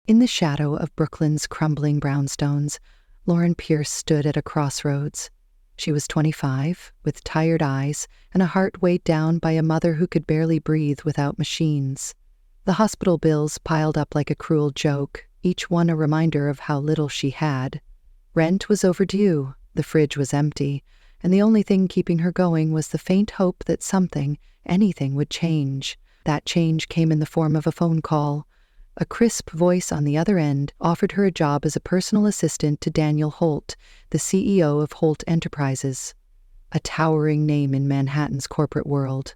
In the shadow of Brooklyn's crumbling brownstones, Lauren Pierce stood at a crossroads. She was 25, with tired eyes and a heart weighed down by a mother who could barely breathe without machines. The hospital bills piled up like a cruel joke, each one a reminder of how little she had. Rent was overdue, the fridge was empty, and the only thing keeping her going was the faint hope that something, anything, would change. That change came in the form of a phone call. A crisp voice on the other end offered her a job as a personal assistant to Daniel Holt, the CEO of Holt Enterprises, a towering name in Manhattan's corporate world.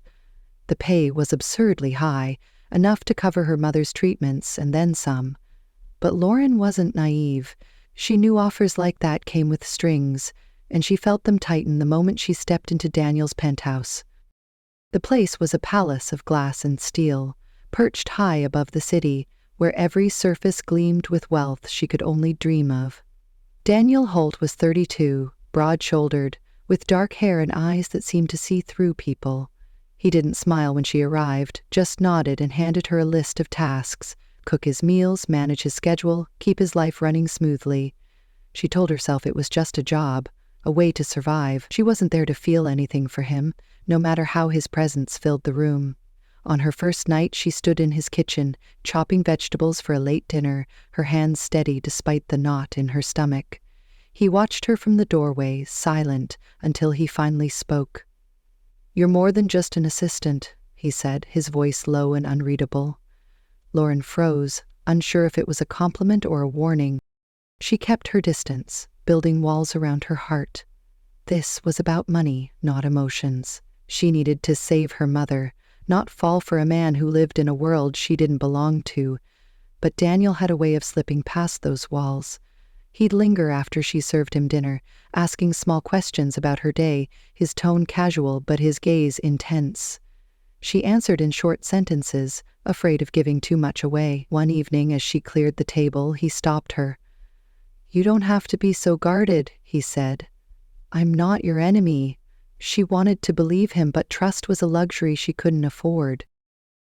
The pay was absurdly high, enough to cover her mother's treatments and then some. But Lauren wasn't naive. She knew offers like that came with strings, and she felt them tighten the moment she stepped into Daniel's penthouse. The place was a palace of glass and steel, perched high above the city, where every surface gleamed with wealth she could only dream of. Daniel Holt was 32, broad-shouldered, with dark hair and eyes that seemed to see through people. He didn't smile when she arrived, just nodded and handed her a list of tasks: cook his meals, manage his schedule, keep his life running smoothly. She told herself it was just a job, a way to survive. She wasn't there to feel anything for him, no matter how his presence filled the room. On her first night, she stood in his kitchen, chopping vegetables for a late dinner, her hands steady despite the knot in her stomach. He watched her from the doorway, silent, until he finally spoke. "You're more than just an assistant," he said, his voice low and unreadable. Lauren froze, unsure if it was a compliment or a warning. She kept her distance, building walls around her heart. This was about money, not emotions. She needed to save her mother, not fall for a man who lived in a world she didn't belong to. But Daniel had a way of slipping past those walls. He'd linger after she served him dinner, asking small questions about her day, his tone casual but his gaze intense. She answered in short sentences, afraid of giving too much away. One evening, as she cleared the table, he stopped her. "You don't have to be so guarded," he said. "I'm not your enemy." She wanted to believe him, but trust was a luxury she couldn't afford.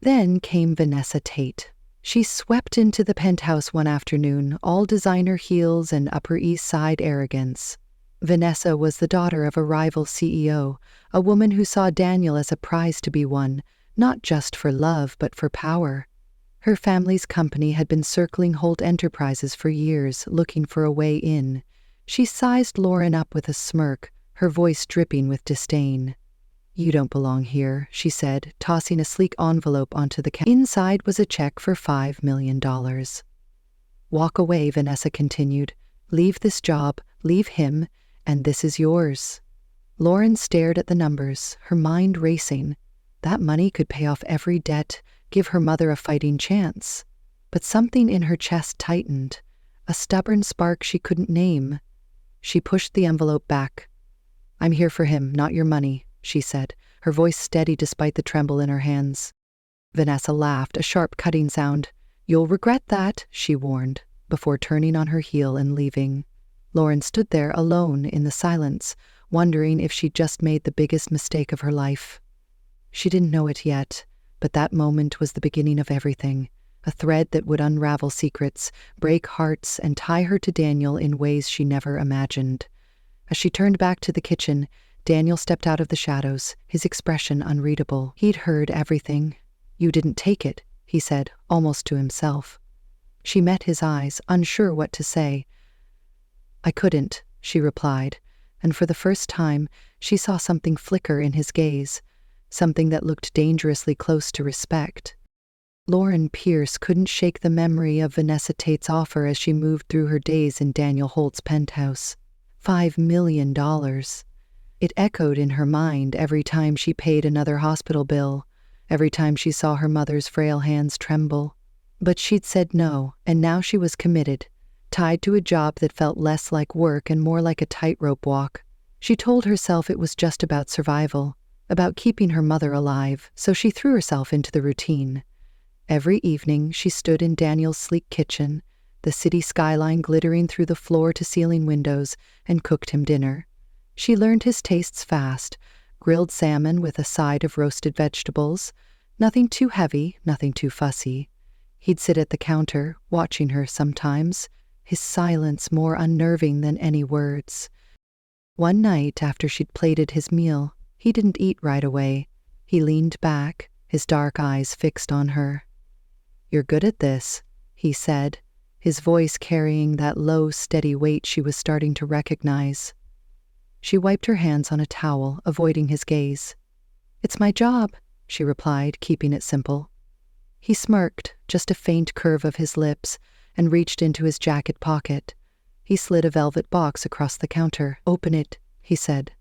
Then came Vanessa Tate. She swept into the penthouse one afternoon, all designer heels and Upper East Side arrogance. Vanessa was the daughter of a rival CEO, a woman who saw Daniel as a prize to be won, not just for love but for power. Her family's company had been circling Holt Enterprises for years, looking for a way in. She sized Lauren up with a smirk, her voice dripping with disdain. "You don't belong here," she said, tossing a sleek envelope onto the counter. Inside was a check for $5 million. "Walk away," Vanessa continued. "Leave this job, leave him, and this is yours." Lauren stared at the numbers, her mind racing. That money could pay off every debt, give her mother a fighting chance. But something in her chest tightened, a stubborn spark she couldn't name. She pushed the envelope back. "I'm here for him, not your money," she said, her voice steady despite the tremble in her hands. Vanessa laughed, a sharp cutting sound. "You'll regret that," she warned, before turning on her heel and leaving. Lauren stood there alone in the silence, wondering if she'd just made the biggest mistake of her life. She didn't know it yet, but that moment was the beginning of everything, a thread that would unravel secrets, break hearts, and tie her to Daniel in ways she never imagined. As she turned back to the kitchen, Daniel stepped out of the shadows, his expression unreadable. He'd heard everything. "You didn't take it," he said, almost to himself. She met his eyes, unsure what to say. "I couldn't," she replied, and for the first time, she saw something flicker in his gaze, something that looked dangerously close to respect. Lauren Pierce couldn't shake the memory of Vanessa Tate's offer as she moved through her days in Daniel Holt's penthouse. $5 million. It echoed in her mind every time she paid another hospital bill, every time she saw her mother's frail hands tremble. But she'd said no, and now she was committed, tied to a job that felt less like work and more like a tightrope walk. She told herself it was just about survival, about keeping her mother alive, so she threw herself into the routine. Every evening she stood in Daniel's sleek kitchen, the city skyline glittering through the floor-to-ceiling windows, and cooked him dinner. She learned his tastes fast: grilled salmon with a side of roasted vegetables, nothing too heavy, nothing too fussy. He'd sit at the counter, watching her sometimes, his silence more unnerving than any words. One night, after she'd plated his meal, he didn't eat right away. He leaned back, his dark eyes fixed on her. "You're good at this," he said, his voice carrying that low, steady weight she was starting to recognize. She wiped her hands on a towel, avoiding his gaze. "It's my job," she replied, keeping it simple. He smirked, just a faint curve of his lips, and reached into his jacket pocket. He slid a velvet box across the counter. "Open it," he said.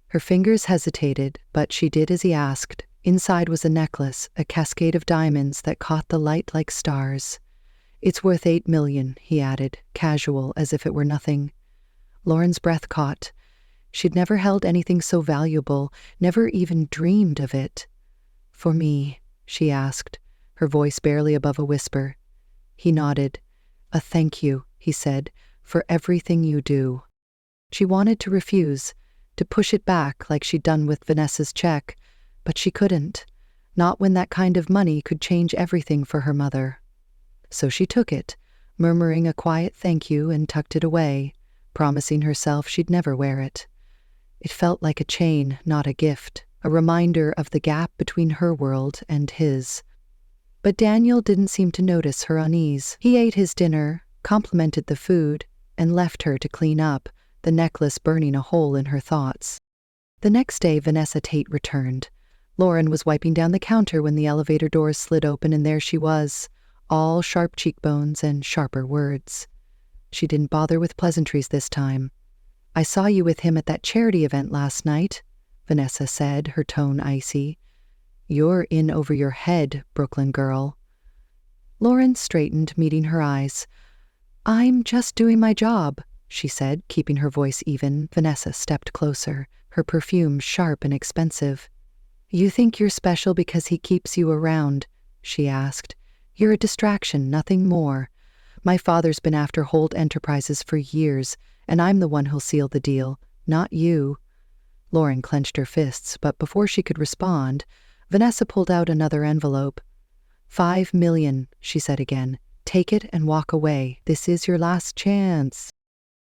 Her fingers hesitated, but she did as he asked. Inside was a necklace, a cascade of diamonds that caught the light like stars. "It's worth 8 million, he added, casual, as if it were nothing. Lauren's breath caught. She'd never held anything so valuable, never even dreamed of it. "For me?" she asked, her voice barely above a whisper. He nodded. "A thank you," he said, "for everything you do." She wanted to refuse, to push it back like she'd done with Vanessa's check, but she couldn't, not when that kind of money could change everything for her mother. So she took it, murmuring a quiet thank you, and tucked it away, promising herself she'd never wear it. It felt like a chain, not a gift, a reminder of the gap between her world and his. But Daniel didn't seem to notice her unease. He ate his dinner, complimented the food, and left her to clean up, the necklace burning a hole in her thoughts. The next day, Vanessa Tate returned. Lauren was wiping down the counter when the elevator doors slid open, and there she was, all sharp cheekbones and sharper words. She didn't bother with pleasantries this time. "I saw you with him at that charity event last night," Vanessa said, her tone icy. "You're in over your head, Brooklyn girl." Lauren straightened, meeting her eyes. "I'm just doing my job," she said, keeping her voice even. Vanessa stepped closer, her perfume sharp and expensive. "You think you're special because he keeps you around?" she asked. "You're a distraction, nothing more. My father's been after Holt Enterprises for years, and I'm the one who'll seal the deal, not you." Lauren clenched her fists, but before she could respond, Vanessa pulled out another envelope. "5 million, she said again. "Take it and walk away. This is your last chance."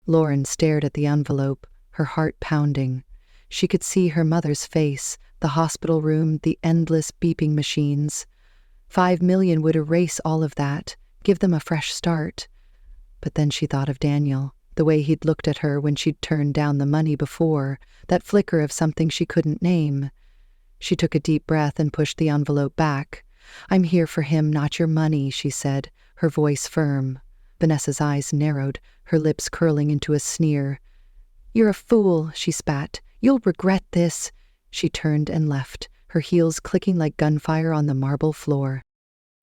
Lauren stared at the envelope, her heart pounding. She could see her mother's face, the hospital room, the endless beeping machines. 5 million would erase all of that, give them a fresh start. But then she thought of Daniel, the way he'd looked at her when she'd turned down the money before, that flicker of something she couldn't name. She took a deep breath and pushed the envelope back. "I'm here for him, not your money," she said, her voice firm. Vanessa's eyes narrowed, her lips curling into a sneer. "You're a fool," she spat. "You'll regret this." She turned and left, her heels clicking like gunfire on the marble floor.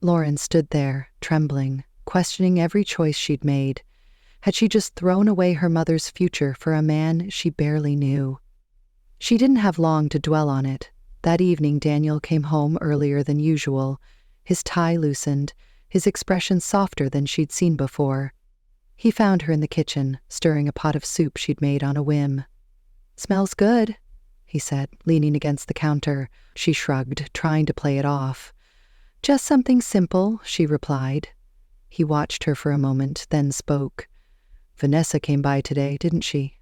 Lauren stood there, trembling, questioning every choice she'd made. Had she just thrown away her mother's future for a man she barely knew? She didn't have long to dwell on it. That evening, Daniel came home earlier than usual, his tie loosened, his expression softer than she'd seen before. He found her in the kitchen, stirring a pot of soup she'd made on a whim. "Smells good," he said, leaning against the counter. She shrugged, trying to play it off. "Just something simple," she replied. He watched her for a moment, then spoke. "Vanessa came by today, didn't she?"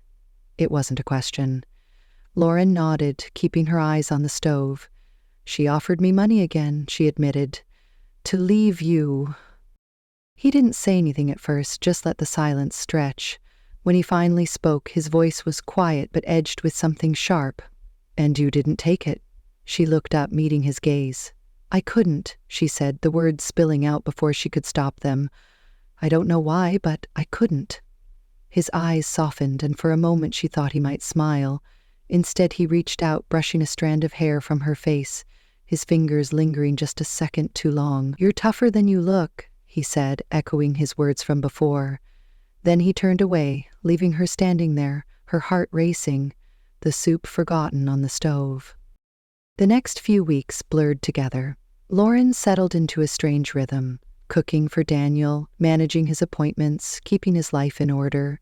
It wasn't a question. Lauren nodded, keeping her eyes on the stove. "She offered me money again," she admitted. "To leave you." He didn't say anything at first, just let the silence stretch. When he finally spoke, his voice was quiet but edged with something sharp. "And you didn't take it?" She looked up, meeting his gaze. "I couldn't," she said, the words spilling out before she could stop them. "I don't know why, but I couldn't." His eyes softened, and for a moment she thought he might smile. Instead, he reached out, brushing a strand of hair from her face, his fingers lingering just a second too long. "You're tougher than you look," he said, echoing his words from before. Then he turned away, leaving her standing there, her heart racing, the soup forgotten on the stove. The next few weeks blurred together. Lauren settled into a strange rhythm, cooking for Daniel, managing his appointments, keeping his life in order.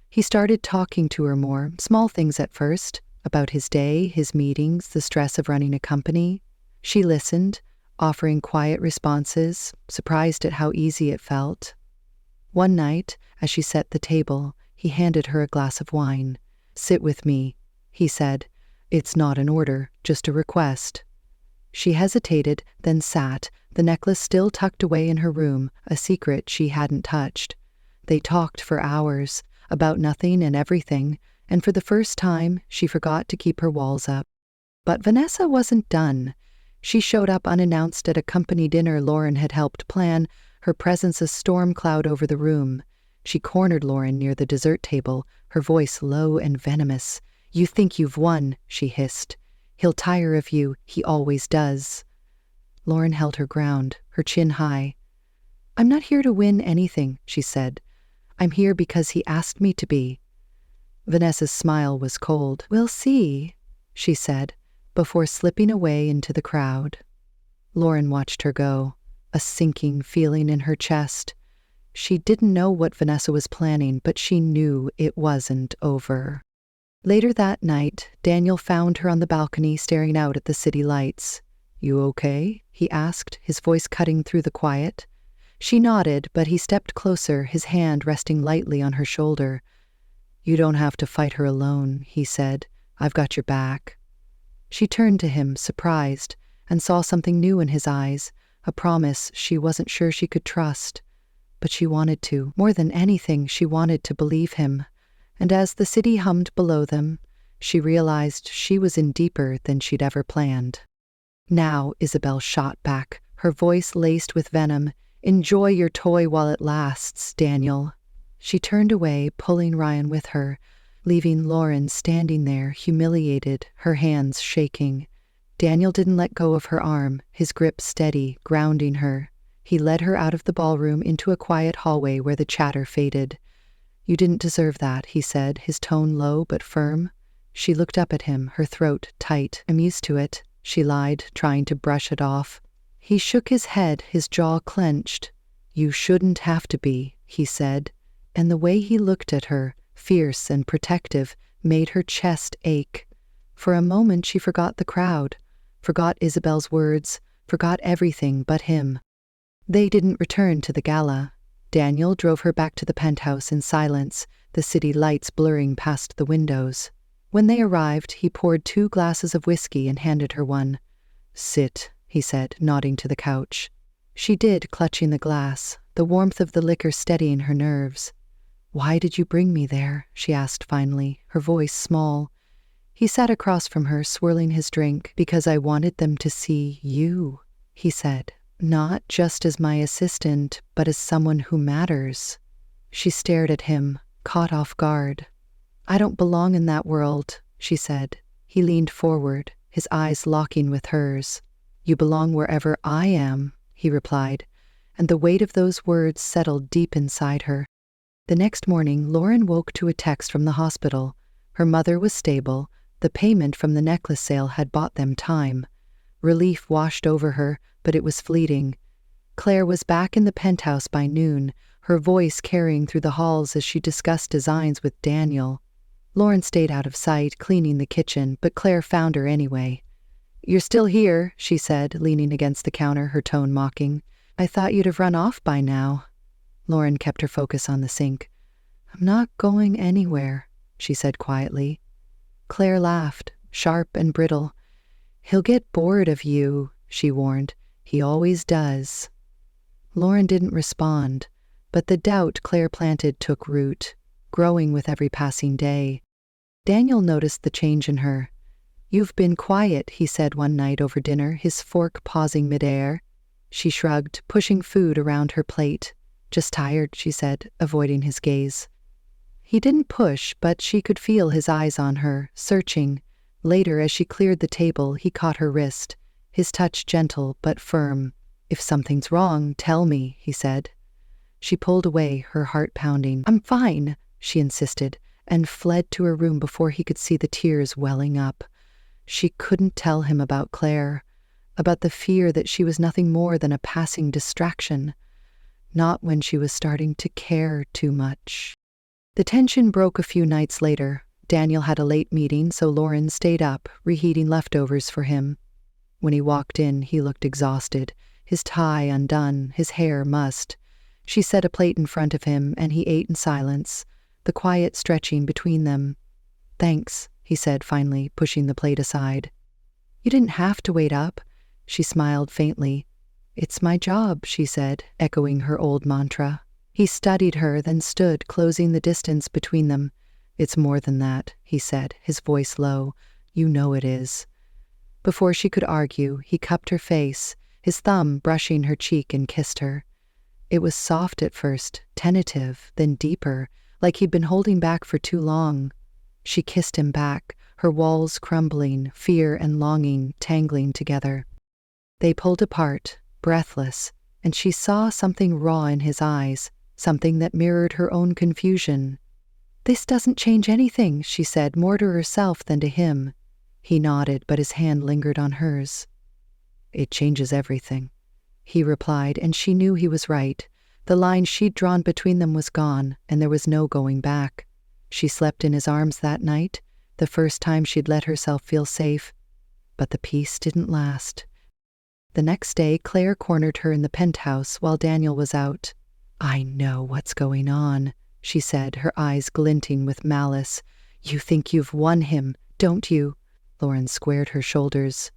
He started talking to her more, small things at first, about his day, his meetings, the stress of running a company. She listened, offering quiet responses, surprised at how easy it felt. One night, as she set the table, he handed her a glass of wine. "Sit with me," he said. "It's not an order, just a request." She hesitated, then sat, the necklace still tucked away in her room, a secret she hadn't touched. They talked for hours, about nothing and everything, and for the first time, she forgot to keep her walls up. But Vanessa wasn't done. She showed up unannounced at a company dinner Lauren had helped plan, her presence a storm cloud over the room. She cornered Lauren near the dessert table, her voice low and venomous. "You think you've won," she hissed. "He'll tire of you, he always does." Lauren held her ground, her chin high. "I'm not here to win anything," she said. "I'm here because he asked me to be." Vanessa's smile was cold. "We'll see," she said, before slipping away into the crowd. Lauren watched her go, a sinking feeling in her chest. She didn't know what Vanessa was planning, but she knew it wasn't over. Later that night, Daniel found her on the balcony staring out at the city lights. "You okay?" he asked, his voice cutting through the quiet. She nodded, but he stepped closer, his hand resting lightly on her shoulder. "You don't have to fight her alone," he said. "I've got your back." She turned to him, surprised, and saw something new in his eyes, a promise she wasn't sure she could trust. But she wanted to. More than anything, she wanted to believe him. And as the city hummed below them, she realized she was in deeper than she'd ever planned. "Now," Isabel shot back, her voice laced with venom, "enjoy your toy while it lasts, Daniel." She turned away, pulling Ryan with her, leaving Lauren standing there, humiliated, her hands shaking. Daniel didn't let go of her arm, his grip steady, grounding her. He led her out of the ballroom into a quiet hallway where the chatter faded. "You didn't deserve that," he said, his tone low but firm. She looked up at him, her throat tight. "I'm used to it," she lied, trying to brush it off. He shook his head, his jaw clenched. "You shouldn't have to be," he said, and the way he looked at her, fierce and protective, made her chest ache. For a moment she forgot the crowd, forgot Isabel's words, forgot everything but him. They didn't return to the gala. Daniel drove her back to the penthouse in silence, the city lights blurring past the windows. When they arrived, he poured 2 glasses of whiskey and handed her one. "Sit," he said, nodding to the couch. She did, clutching the glass, the warmth of the liquor steadying her nerves. "Why did you bring me there?" she asked finally, her voice small. He sat across from her, swirling his drink. "Because I wanted them to see you," he said. "Not just as my assistant, but as someone who matters." She stared at him, caught off guard. "I don't belong in that world," she said. He leaned forward, his eyes locking with hers. "You belong wherever I am," he replied, and the weight of those words settled deep inside her. The next morning, Lauren woke to a text from the hospital. Her mother was stable. The payment from the necklace sale had bought them time. Relief washed over her, but it was fleeting. Claire was back in the penthouse by noon, her voice carrying through the halls as she discussed designs with Daniel. Lauren stayed out of sight, cleaning the kitchen, but Claire found her anyway. "You're still here," she said, leaning against the counter, her tone mocking. "I thought you'd have run off by now." Lauren kept her focus on the sink. "I'm not going anywhere," she said quietly. Claire laughed, sharp and brittle. "He'll get bored of you," she warned. "He always does." Lauren didn't respond, but the doubt Claire planted took root, growing with every passing day. Daniel noticed the change in her. "You've been quiet," he said one night over dinner, his fork pausing midair. She shrugged, pushing food around her plate. "Just tired," she said, avoiding his gaze. He didn't push, but she could feel his eyes on her, searching. Later, as she cleared the table, he caught her wrist, his touch gentle but firm. "If something's wrong, tell me," he said. She pulled away, her heart pounding. "I'm fine," she insisted, and fled to her room before he could see the tears welling up. She couldn't tell him about Claire, about the fear that she was nothing more than a passing distraction. Not when she was starting to care too much. The tension broke a few nights later. Daniel had a late meeting, so Lauren stayed up, reheating leftovers for him. When he walked in, he looked exhausted, his tie undone, his hair mussed. She set a plate in front of him, and he ate in silence, the quiet stretching between them. "Thanks," he said finally, pushing the plate aside. "You didn't have to wait up." She smiled faintly. "It's my job," she said, echoing her old mantra. He studied her, then stood, closing the distance between them. "It's more than that," he said, his voice low. "You know it is." Before she could argue, he cupped her face, his thumb brushing her cheek, and kissed her. It was soft at first, tentative, then deeper, like he'd been holding back for too long. She kissed him back, her walls crumbling, fear and longing tangling together. They pulled apart, breathless, and she saw something raw in his eyes, something that mirrored her own confusion. "This doesn't change anything," she said, more to herself than to him. He nodded, but his hand lingered on hers. "It changes everything," he replied, and she knew he was right. The line she'd drawn between them was gone, and there was no going back. She slept in his arms that night, the first time she'd let herself feel safe. But the peace didn't last. The next day, Claire cornered her in the penthouse while Daniel was out. "I know what's going on," she said, her eyes glinting with malice. "You think you've won him, don't you?" Lauren squared her shoulders.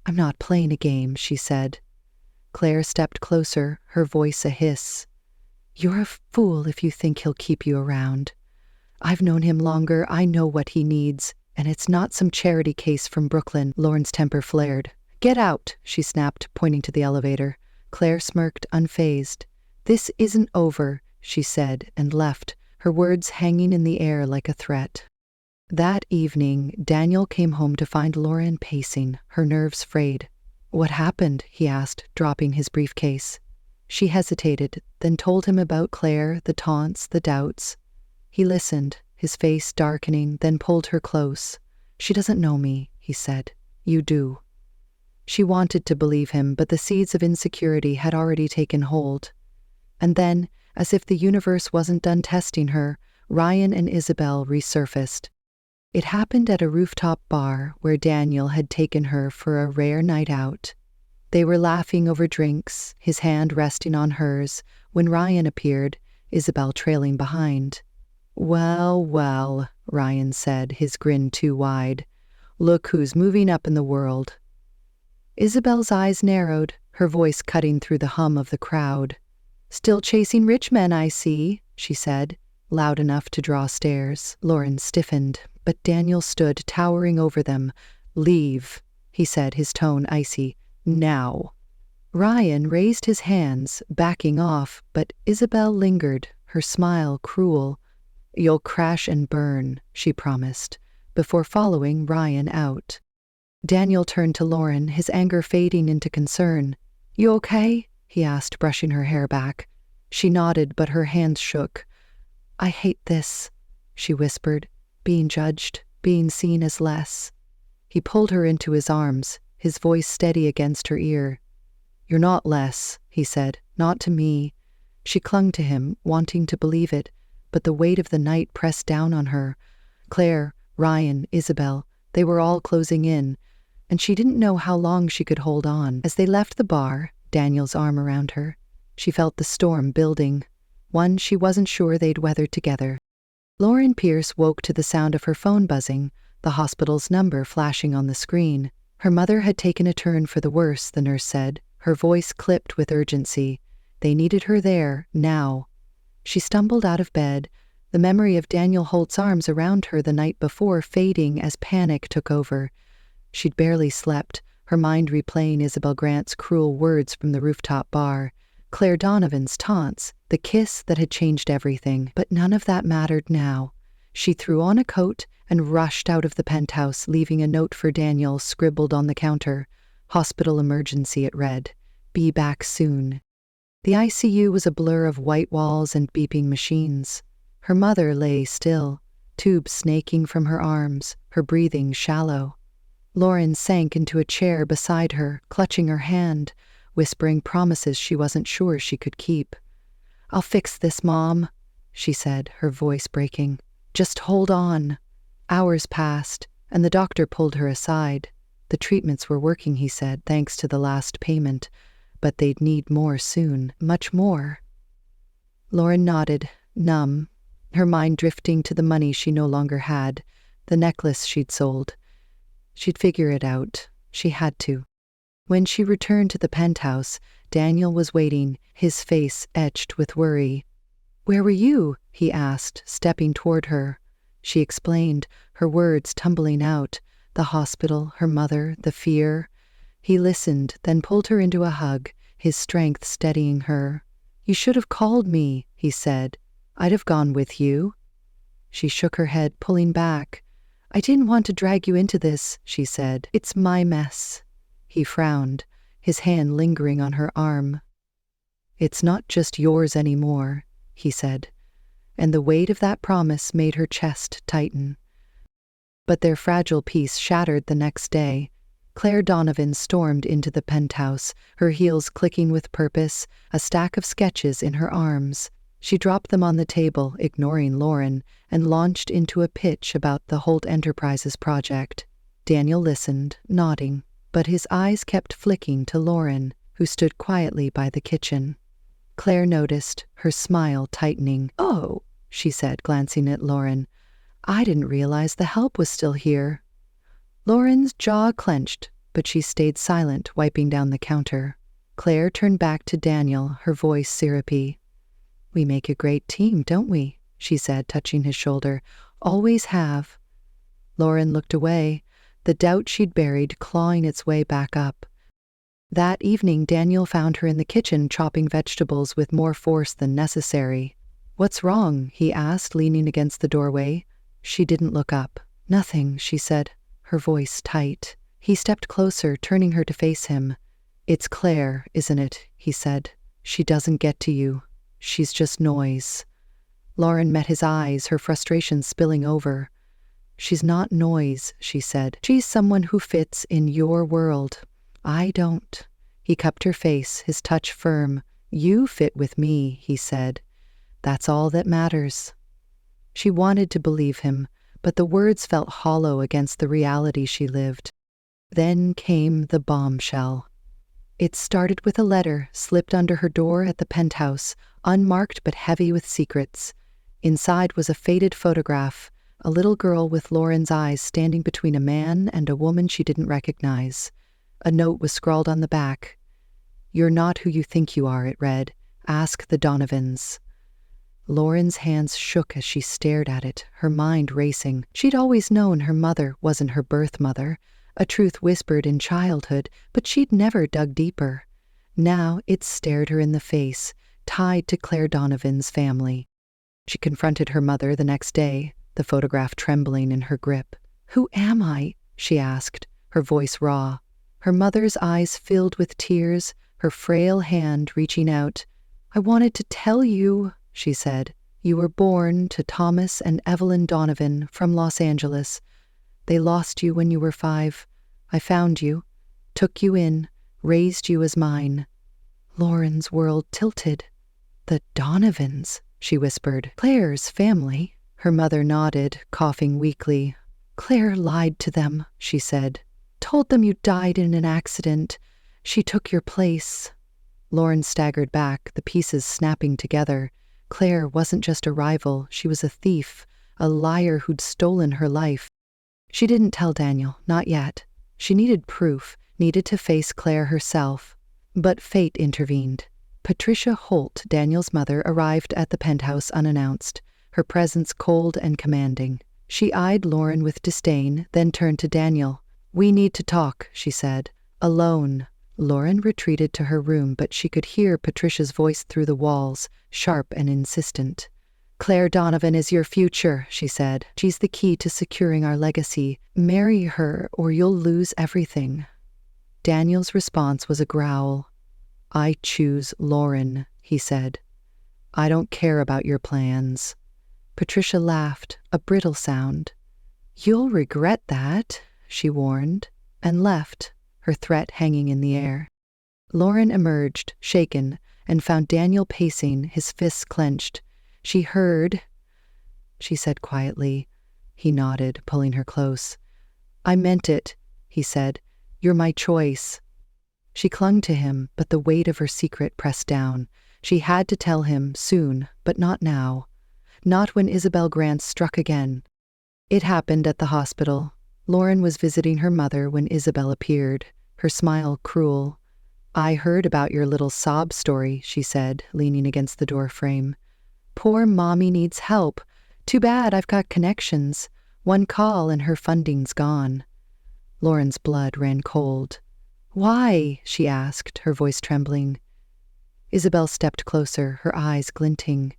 "I'm not playing a game," she said. Claire stepped closer, her voice a hiss. "You're a fool if you think he'll keep you around. I've known him longer, I know what he needs, and it's not some charity case from Brooklyn." Lauren's temper flared. "Get out," she snapped, pointing to the elevator. Claire smirked, unfazed. "This isn't over," she said, and left, her words hanging in the air like a threat. That evening, Daniel came home to find Lauren pacing, her nerves frayed. "What happened?" he asked, dropping his briefcase. She hesitated, then told him about Claire, the taunts, the doubts. He listened, his face darkening, then pulled her close. "She doesn't know me," he said. "You do." She wanted to believe him, but the seeds of insecurity had already taken hold. And then, as if the universe wasn't done testing her, Ryan and Isabel resurfaced. It happened at a rooftop bar where Daniel had taken her for a rare night out. They were laughing over drinks, his hand resting on hers, when Ryan appeared, Isabel trailing behind. "Well, well," Ryan said, his grin too wide. "Look who's moving up in the world." Isabel's eyes narrowed, her voice cutting through the hum of the crowd. "Still chasing rich men, I see," she said, loud enough to draw stares. Lauren stiffened, but Daniel stood towering over them. "Leave," he said, his tone icy. "Now." Ryan raised his hands, backing off, but Isabel lingered, her smile cruel. "You'll crash and burn," she promised, before following Ryan out. Daniel turned to Lauren, his anger fading into concern. "You okay?" he asked, brushing her hair back. She nodded, but her hands shook. "I hate this," she whispered, "being judged, being seen as less." He pulled her into his arms, his voice steady against her ear. "You're not less," he said, "not to me." She clung to him, wanting to believe it, but the weight of the night pressed down on her. Claire, Ryan, Isabel, they were all closing in, and she didn't know how long she could hold on. As they left the bar, Daniel's arm around her, she felt the storm building, one she wasn't sure they'd weather together. Lauren Pierce woke to the sound of her phone buzzing, the hospital's number flashing on the screen. Her mother had taken a turn for the worse, the nurse said, her voice clipped with urgency. They needed her there, now. She stumbled out of bed, the memory of Daniel Holt's arms around her the night before fading as panic took over. She'd barely slept, her mind replaying Isabel Grant's cruel words from the rooftop bar, Claire Donovan's taunts, the kiss that had changed everything. But none of that mattered now. She threw on a coat and rushed out of the penthouse, leaving a note for Daniel scribbled on the counter. "Hospital emergency," it read. "Be back soon." The ICU was a blur of white walls and beeping machines. Her mother lay still, tubes snaking from her arms, her breathing shallow. Lauren sank into a chair beside her, clutching her hand, whispering promises she wasn't sure she could keep. "I'll fix this, Mom," she said, her voice breaking. "Just hold on." Hours passed, and the doctor pulled her aside. The treatments were working, he said, thanks to the last payment. But they'd need more soon, much more. Lauren nodded, numb, her mind drifting to the money she no longer had, the necklace she'd sold. She'd figure it out. She had to. When she returned to the penthouse, Daniel was waiting, his face etched with worry. "Where were you?" he asked, stepping toward her. She explained, her words tumbling out. The hospital, her mother, the fear. He listened, then pulled her into a hug, his strength steadying her. "You should have called me," he said. "I'd have gone with you." She shook her head, pulling back. "I didn't want to drag you into this," she said. "It's my mess." He frowned, his hand lingering on her arm. "It's not just yours anymore," he said, and the weight of that promise made her chest tighten. But their fragile peace shattered the next day. Claire Donovan stormed into the penthouse, her heels clicking with purpose, a stack of sketches in her arms. She dropped them on the table, ignoring Lauren, and launched into a pitch about the Holt Enterprises project. Daniel listened, nodding, but his eyes kept flicking to Lauren, who stood quietly by the kitchen. Claire noticed, her smile tightening. "Oh," she said, glancing at Lauren. "I didn't realize the help was still here." Lauren's jaw clenched, but she stayed silent, wiping down the counter. Claire turned back to Daniel, her voice syrupy. "We make a great team, don't we?" she said, touching his shoulder. "Always have." Lauren looked away, the doubt she'd buried clawing its way back up. That evening, Daniel found her in the kitchen chopping vegetables with more force than necessary. "What's wrong?" he asked, leaning against the doorway. She didn't look up. "Nothing," she said, her voice tight. He stepped closer, turning her to face him. "It's Claire, isn't it?" he said. "She doesn't get to you. She's just noise." Lauren met his eyes, her frustration spilling over. "She's not noise," she said. "She's someone who fits in your world. I don't." He cupped her face, his touch firm. "You fit with me," he said. "That's all that matters." She wanted to believe him, but the words felt hollow against the reality she lived. Then came the bombshell. It started with a letter slipped under her door at the penthouse, unmarked but heavy with secrets. Inside was a faded photograph, a little girl with Lauren's eyes standing between a man and a woman she didn't recognize. A note was scrawled on the back. "You're not who you think you are," it read. "Ask the Donovans." Lauren's hands shook as she stared at it, her mind racing. She'd always known her mother wasn't her birth mother, a truth whispered in childhood, but she'd never dug deeper. Now it stared her in the face, tied to Claire Donovan's family. She confronted her mother the next day, the photograph trembling in her grip. "Who am I?" she asked, her voice raw. Her mother's eyes filled with tears, her frail hand reaching out. "I wanted to tell you," she said. "You were born to Thomas and Evelyn Donovan from Los Angeles. They lost you when you were 5. I found you, took you in, raised you as mine." Lauren's world tilted. "The Donovans," she whispered. "Claire's family." Her mother nodded, coughing weakly. "Claire lied to them," she said. "Told them you died in an accident. She took your place." Lauren staggered back, the pieces snapping together. Claire wasn't just a rival, she was a thief, a liar who'd stolen her life. She didn't tell Daniel, not yet. She needed proof, needed to face Claire herself. But fate intervened. Patricia Holt, Daniel's mother, arrived at the penthouse unannounced, her presence cold and commanding. She eyed Lauren with disdain, then turned to Daniel. "We need to talk," she said. "Alone." Lauren retreated to her room, but she could hear Patricia's voice through the walls, sharp and insistent. "Claire Donovan is your future," she said. "She's the key to securing our legacy. Marry her or you'll lose everything." Daniel's response was a growl. "I choose Lauren," he said. "I don't care about your plans." Patricia laughed, a brittle sound. "You'll regret that," she warned, and left, her threat hanging in the air. Lauren emerged, shaken, and found Daniel pacing, his fists clenched. "She heard," she said quietly. He nodded, pulling her close. "I meant it," he said. You're my choice." She clung to him, but the weight of her secret pressed down. She had to tell him soon, but not now. Not when Isabel Grant struck again. It happened at the hospital. Lauren was visiting her mother when Isabel appeared, her smile cruel. "I heard about your little sob story," she said, leaning against the door frame. "Poor mommy needs help. Too bad I've got connections. One call and her funding's gone." Lauren's blood ran cold. "Why?" she asked, her voice trembling. Isabel stepped closer, her eyes glinting.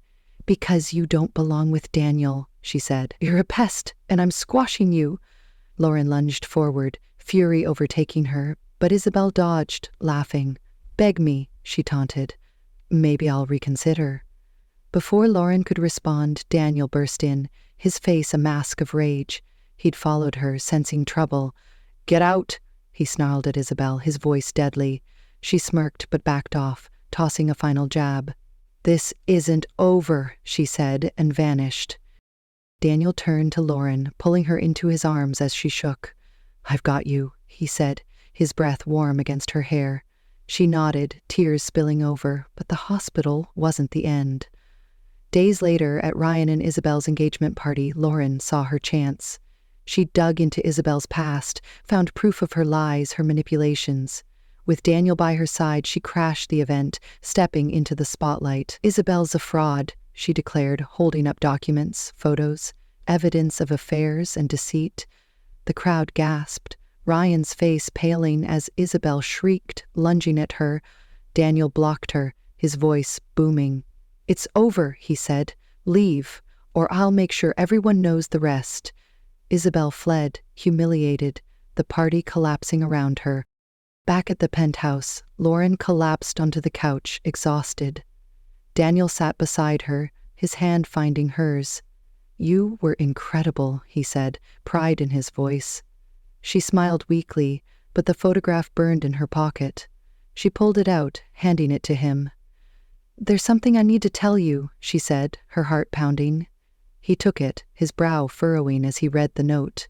"Because you don't belong with Daniel," she said. "You're a pest, and I'm squashing you." Lauren lunged forward, fury overtaking her, but Isabel dodged, laughing. "Beg me," she taunted. "Maybe I'll reconsider." Before Lauren could respond, Daniel burst in, his face a mask of rage. He'd followed her, sensing trouble. "Get out!" he snarled at Isabel, his voice deadly. She smirked but backed off, tossing a final jab. "This isn't over," she said, and vanished. Daniel turned to Lauren, pulling her into his arms as she shook. "I've got you," he said, his breath warm against her hair. She nodded, tears spilling over, but the hospital wasn't the end. Days later, at Ryan and Isabel's engagement party, Lauren saw her chance. She dug into Isabel's past, found proof of her lies, her manipulations. With Daniel by her side, she crashed the event, stepping into the spotlight. "Isabel's a fraud," she declared, holding up documents, photos, evidence of affairs and deceit. The crowd gasped, Ryan's face paling as Isabel shrieked, lunging at her. Daniel blocked her, his voice booming. "It's over," he said. "Leave, or I'll make sure everyone knows the rest." Isabel fled, humiliated, the party collapsing around her. Back at the penthouse, Lauren collapsed onto the couch, exhausted. Daniel sat beside her, his hand finding hers. "You were incredible," he said, pride in his voice. She smiled weakly, but the photograph burned in her pocket. She pulled it out, handing it to him. "There's something I need to tell you," she said, her heart pounding. He took it, his brow furrowing as he read the note.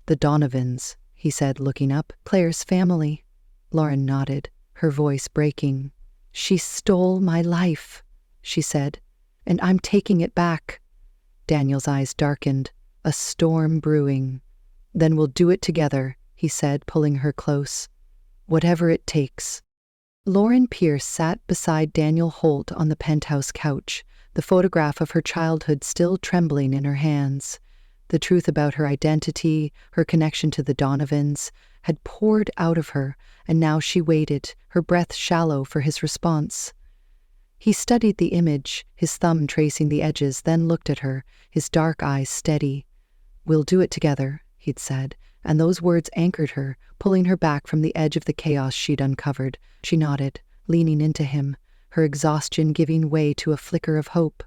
"The Donovans," he said, looking up. "Claire's family." Lauren nodded, her voice breaking. "She stole my life," she said, "and I'm taking it back." Daniel's eyes darkened, a storm brewing. "Then we'll do it together," he said, pulling her close. "Whatever it takes." Lauren Pierce sat beside Daniel Holt on the penthouse couch, the photograph of her childhood still trembling in her hands. The truth about her identity, her connection to the Donovans, had poured out of her, and now she waited, her breath shallow, for his response. He studied the image, his thumb tracing the edges, then looked at her, his dark eyes steady. "We'll do it together," he'd said, and those words anchored her, pulling her back from the edge of the chaos she'd uncovered. She nodded, leaning into him, her exhaustion giving way to a flicker of hope.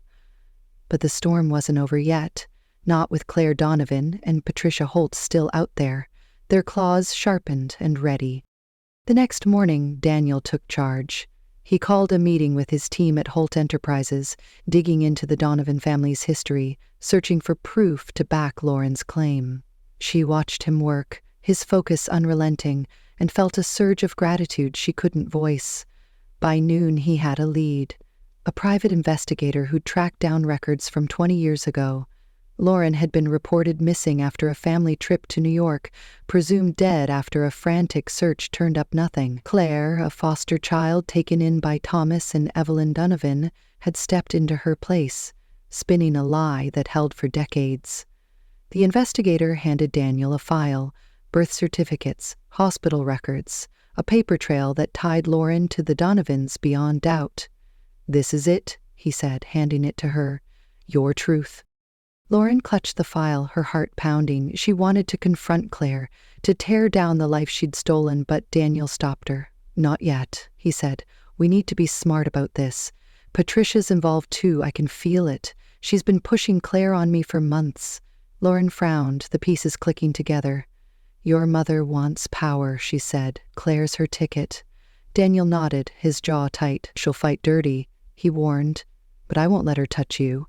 But the storm wasn't over yet, not with Claire Donovan and Patricia Holt still out there, their claws sharpened and ready. The next morning, Daniel took charge. He called a meeting with his team at Holt Enterprises, digging into the Donovan family's history, searching for proof to back Lauren's claim. She watched him work, his focus unrelenting, and felt a surge of gratitude she couldn't voice. By noon, he had a lead, a private investigator who'd tracked down records from 20 years ago. Lauren had been reported missing after a family trip to New York, presumed dead after a frantic search turned up nothing. Claire, a foster child taken in by Thomas and Evelyn Donovan, had stepped into her place, spinning a lie that held for decades. The investigator handed Daniel a file, birth certificates, hospital records, a paper trail that tied Lauren to the Donovans beyond doubt. "This is it," he said, handing it to her. "Your truth." Lauren clutched the file, her heart pounding. She wanted to confront Claire, to tear down the life she'd stolen, but Daniel stopped her. "Not yet," he said. "We need to be smart about this. Patricia's involved too, I can feel it. She's been pushing Claire on me for months." Lauren frowned, the pieces clicking together. "Your mother wants power," she said. "Claire's her ticket." Daniel nodded, his jaw tight. "She'll fight dirty," he warned. "But I won't let her touch you."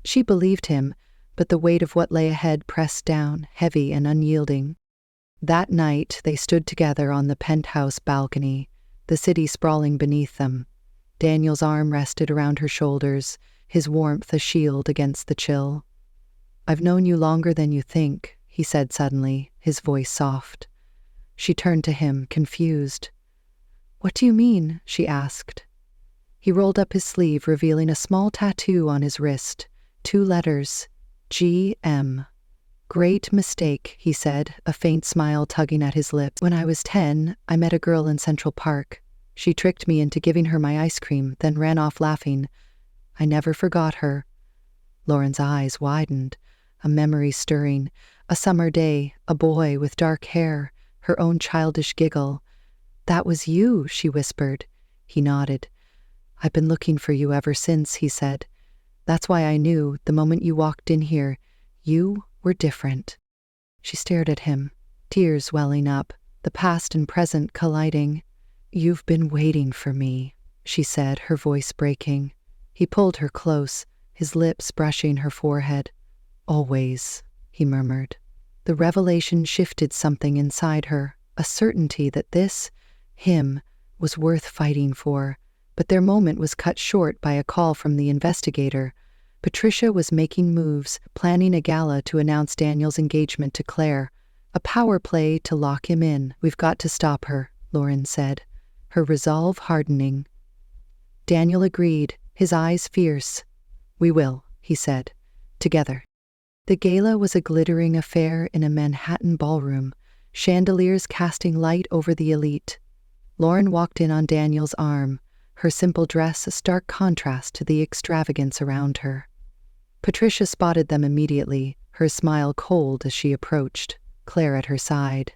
She believed him, but the weight of what lay ahead pressed down, heavy and unyielding. That night, they stood together on the penthouse balcony, the city sprawling beneath them. Daniel's arm rested around her shoulders, his warmth a shield against the chill. "I've known you longer than you think," he said suddenly, his voice soft. She turned to him, confused. "What do you mean?" she asked. He rolled up his sleeve, revealing a small tattoo on his wrist. 2 letters, G.M. "Great mistake," he said, a faint smile tugging at his lips. "When I was 10, I met a girl in Central Park. She tricked me into giving her my ice cream, then ran off laughing. I never forgot her." Lauren's eyes widened, a memory stirring. A summer day, a boy with dark hair, her own childish giggle. "That was you," she whispered. He nodded. "I've been looking for you ever since," he said. "That's why I knew, the moment you walked in here, you were different." She stared at him, tears welling up, the past and present colliding. "You've been waiting for me," she said, her voice breaking. He pulled her close, his lips brushing her forehead. "Always," he murmured. The revelation shifted something inside her, a certainty that this, him, was worth fighting for. But their moment was cut short by a call from the investigator. Patricia was making moves, planning a gala to announce Daniel's engagement to Claire. A power play to lock him in. "We've got to stop her," Lauren said, her resolve hardening. Daniel agreed, his eyes fierce. "We will," he said. "Together." The gala was a glittering affair in a Manhattan ballroom, chandeliers casting light over the elite. Lauren walked in on Daniel's arm, her simple dress a stark contrast to the extravagance around her. Patricia spotted them immediately, her smile cold as she approached, Claire at her side.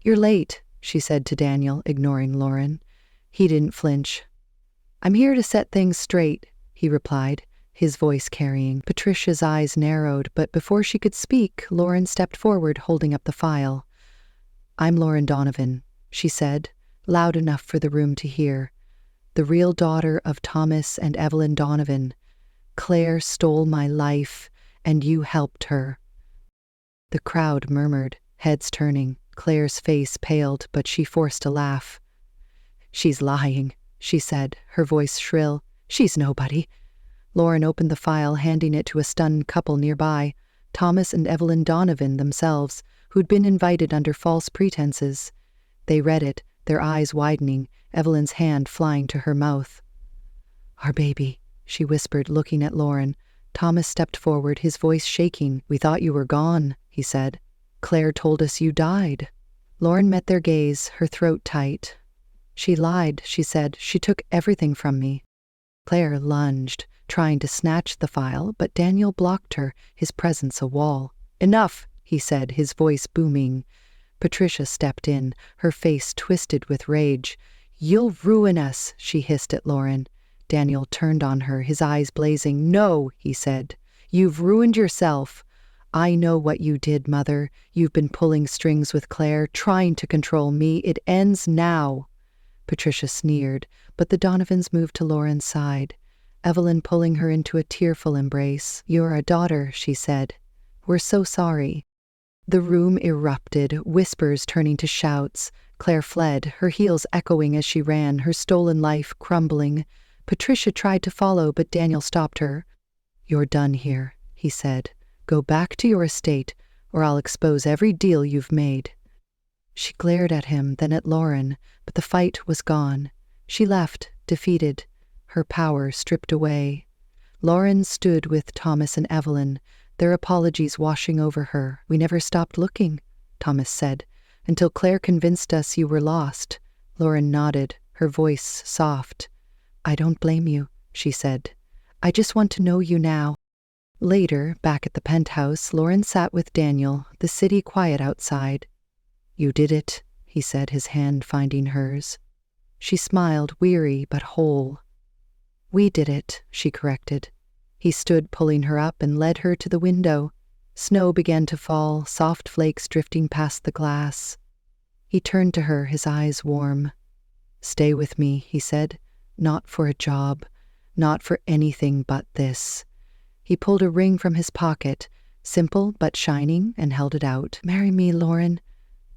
"You're late," she said to Daniel, ignoring Lauren. He didn't flinch. "I'm here to set things straight," he replied, his voice carrying. Patricia's eyes narrowed, but before she could speak, Lauren stepped forward, holding up the file. "I'm Lauren Donovan," she said, loud enough for the room to hear. "The real daughter of Thomas and Evelyn Donovan. Claire stole my life, and you helped her." The crowd murmured, heads turning. Claire's face paled, but she forced a laugh. "She's lying," she said, her voice shrill. "She's nobody." Lauren opened the file, handing it to a stunned couple nearby, Thomas and Evelyn Donovan themselves, who'd been invited under false pretenses. They read it, their eyes widening, Evelyn's hand flying to her mouth. "Our baby," she whispered, looking at Lauren. Thomas stepped forward, his voice shaking. "We thought you were gone," he said. "Claire told us you died." Lauren met their gaze, her throat tight. "She lied," she said. "She took everything from me." Claire lunged, trying to snatch the file, but Daniel blocked her, his presence a wall. "Enough," he said, his voice booming. Patricia stepped in, her face twisted with rage. "You'll ruin us," she hissed at Lauren. Daniel turned on her, his eyes blazing. "No," he said. "You've ruined yourself. I know what you did, Mother. You've been pulling strings with Claire, trying to control me. It ends now." Patricia sneered, but the Donovans moved to Lauren's side, Evelyn pulling her into a tearful embrace. "You're a daughter," she said. "We're so sorry." The room erupted, whispers turning to shouts. Claire fled, her heels echoing as she ran, her stolen life crumbling. Patricia tried to follow, but Daniel stopped her. "You're done here," he said. "Go back to your estate, or I'll expose every deal you've made." She glared at him, then at Lauren, but the fight was gone. She left, defeated, her power stripped away. Lauren stood with Thomas and Evelyn, their apologies washing over her. "We never stopped looking," Thomas said, "until Claire convinced us you were lost." Lauren nodded, her voice soft. "I don't blame you," she said. "I just want to know you now." Later, back at the penthouse, Lauren sat with Daniel, the city quiet outside. "You did it," he said, his hand finding hers. She smiled, weary but whole. "We did it," she corrected. He stood, pulling her up, and led her to the window. Snow began to fall, soft flakes drifting past the glass. He turned to her, his eyes warm. "Stay with me," he said. "Not for a job, not for anything but this." He pulled a ring from his pocket, simple but shining, and held it out. "Marry me, Lauren."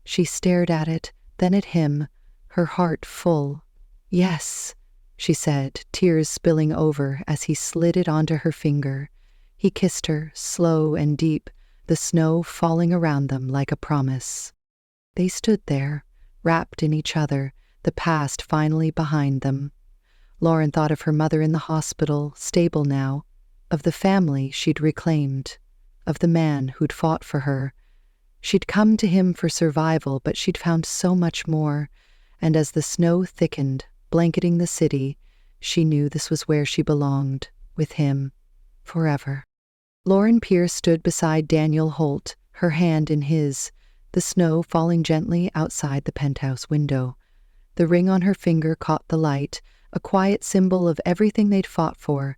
She stared at it, then at him, her heart full. "Yes," she said, tears spilling over as he slid it onto her finger. He kissed her, slow and deep, the snow falling around them like a promise. They stood there, wrapped in each other, the past finally behind them. Lauren thought of her mother in the hospital, stable now, of the family she'd reclaimed, of the man who'd fought for her. She'd come to him for survival, but she'd found so much more, and as the snow thickened, blanketing the city, she knew this was where she belonged, with him, forever. Lauren Pierce stood beside Daniel Holt, her hand in his, the snow falling gently outside the penthouse window. The ring on her finger caught the light, a quiet symbol of everything they'd fought for.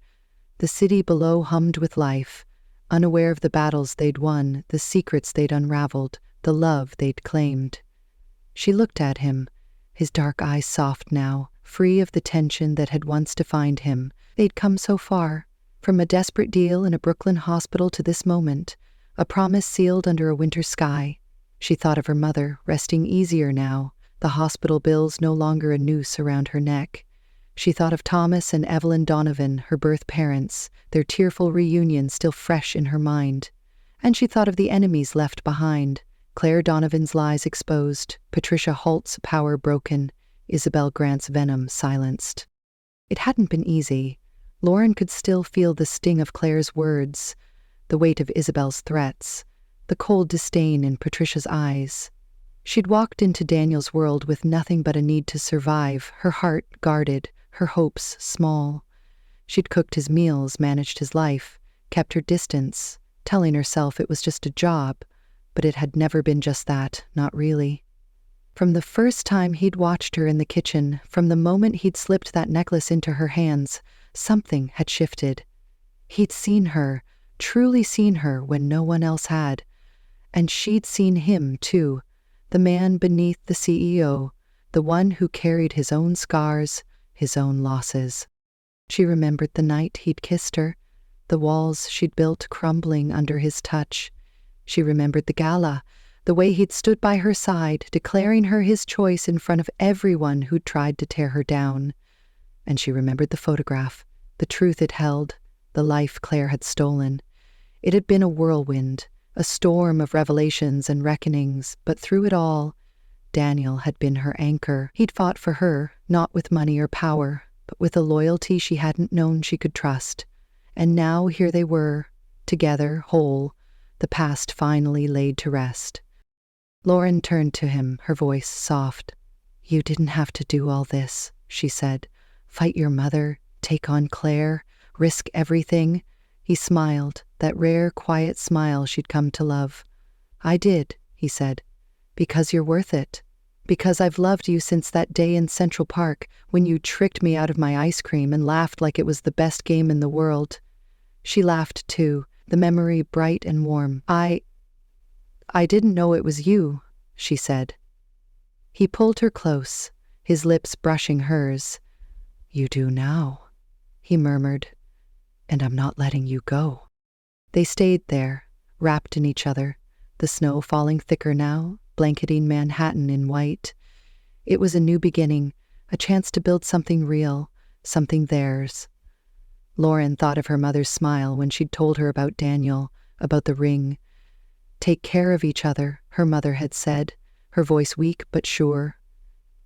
The city below hummed with life, unaware of the battles they'd won, the secrets they'd unraveled, the love they'd claimed. She looked at him, his dark eyes soft now, free of the tension that had once defined him. They'd come so far, from a desperate deal in a Brooklyn hospital to this moment, a promise sealed under a winter sky. She thought of her mother, resting easier now, the hospital bills no longer a noose around her neck. She thought of Thomas and Evelyn Donovan, her birth parents, their tearful reunion still fresh in her mind. And she thought of the enemies left behind, Claire Donovan's lies exposed, Patricia Holt's power broken, Isabel Grant's venom silenced. It hadn't been easy. Lauren could still feel the sting of Claire's words, the weight of Isabel's threats, the cold disdain in Patricia's eyes. She'd walked into Daniel's world with nothing but a need to survive, her heart guarded, her hopes small. She'd cooked his meals, managed his life, kept her distance, telling herself it was just a job, but it had never been just that, not really. From the first time he'd watched her in the kitchen, from the moment he'd slipped that necklace into her hands, something had shifted. He'd seen her, truly seen her when no one else had. And she'd seen him, too, the man beneath the CEO, the one who carried his own scars, his own losses. She remembered the night he'd kissed her, the walls she'd built crumbling under his touch. She remembered the gala, the way he'd stood by her side, declaring her his choice in front of everyone who'd tried to tear her down. And she remembered the photograph, the truth it held, the life Claire had stolen. It had been a whirlwind, a storm of revelations and reckonings, but through it all, Daniel had been her anchor. He'd fought for her, not with money or power, but with a loyalty she hadn't known she could trust. And now here they were, together, whole, the past finally laid to rest. Lauren turned to him, her voice soft. "You didn't have to do all this," she said. "Fight your mother, take on Claire, risk everything." He smiled, that rare, quiet smile she'd come to love. "I did," he said, "because you're worth it. Because I've loved you since that day in Central Park when you tricked me out of my ice cream and laughed like it was the best game in the world." She laughed too, the memory bright and warm. I didn't know it was you," she said. He pulled her close, his lips brushing hers. "You do now," he murmured, "and I'm not letting you go." They stayed there, wrapped in each other, the snow falling thicker now, blanketing Manhattan in white. It was a new beginning, a chance to build something real, something theirs. Lauren thought of her mother's smile when she'd told her about Daniel, about the ring. "Take care of each other," her mother had said, her voice weak but sure.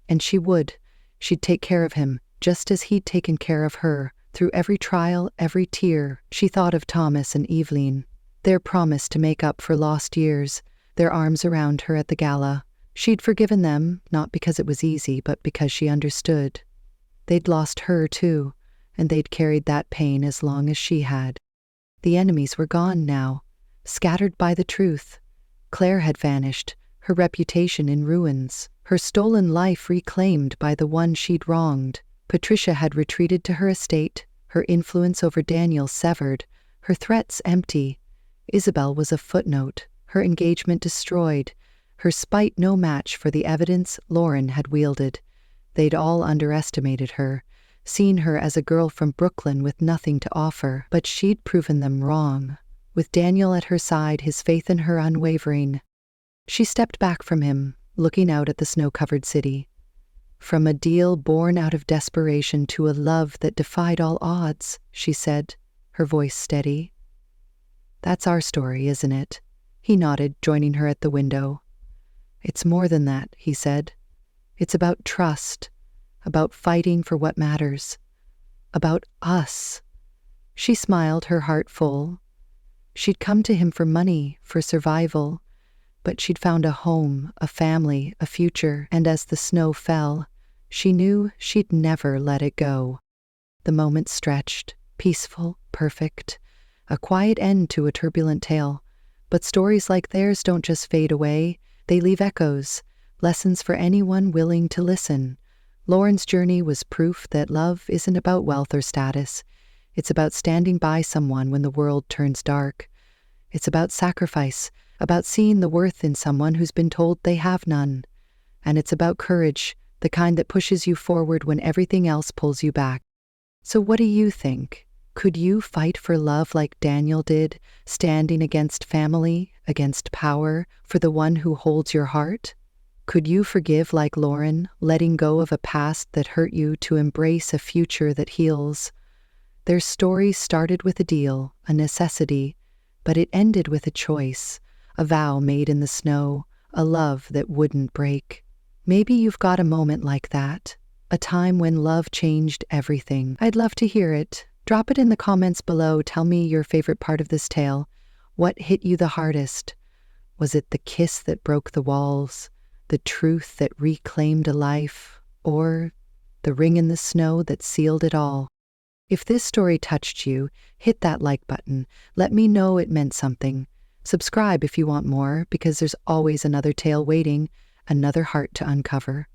And she would. She'd take care of him, just as he'd taken care of her, through every trial, every tear. She thought of Thomas and Evelyn, their promise to make up for lost years, their arms around her at the gala. She'd forgiven them, not because it was easy, but because she understood. They'd lost her, too, and they'd carried that pain as long as she had. The enemies were gone now, scattered by the truth. Claire had vanished, her reputation in ruins, her stolen life reclaimed by the one she'd wronged. Patricia had retreated to her estate, her influence over Daniel severed, her threats empty. Isabel was a footnote, her engagement destroyed, her spite no match for the evidence Lauren had wielded. They'd all underestimated her, seen her as a girl from Brooklyn with nothing to offer, but she'd proven them wrong. With Daniel at her side, his faith in her unwavering. She stepped back from him, looking out at the snow-covered city. "From a deal born out of desperation to a love that defied all odds," she said, her voice steady. "That's our story, isn't it?" He nodded, joining her at the window. "It's more than that," he said. "It's about trust, about fighting for what matters, about us." She smiled, her heart full. She'd come to him for money, for survival, but she'd found a home, a family, a future, and as the snow fell, she knew she'd never let it go. The moment stretched, peaceful, perfect, a quiet end to a turbulent tale. But stories like theirs don't just fade away, they leave echoes, lessons for anyone willing to listen. Lauren's journey was proof that love isn't about wealth or status. It's about standing by someone when the world turns dark. It's about sacrifice, about seeing the worth in someone who's been told they have none. And it's about courage, the kind that pushes you forward when everything else pulls you back. So what do you think? Could you fight for love like Daniel did, standing against family, against power, for the one who holds your heart? Could you forgive like Lauren, letting go of a past that hurt you to embrace a future that heals? Their story started with a deal, a necessity, but it ended with a choice, a vow made in the snow, a love that wouldn't break. Maybe you've got a moment like that, a time when love changed everything. I'd love to hear it. Drop it in the comments below. Tell me your favorite part of this tale. What hit you the hardest? Was it the kiss that broke the walls, the truth that reclaimed a life, or the ring in the snow that sealed it all? If this story touched you, hit that like button. Let me know it meant something. Subscribe if you want more, because there's always another tale waiting, another heart to uncover.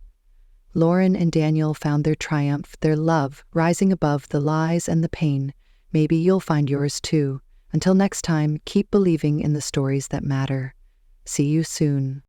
Lauren and Daniel found their triumph, their love, rising above the lies and the pain. Maybe you'll find yours too. Until next time, keep believing in the stories that matter. See you soon.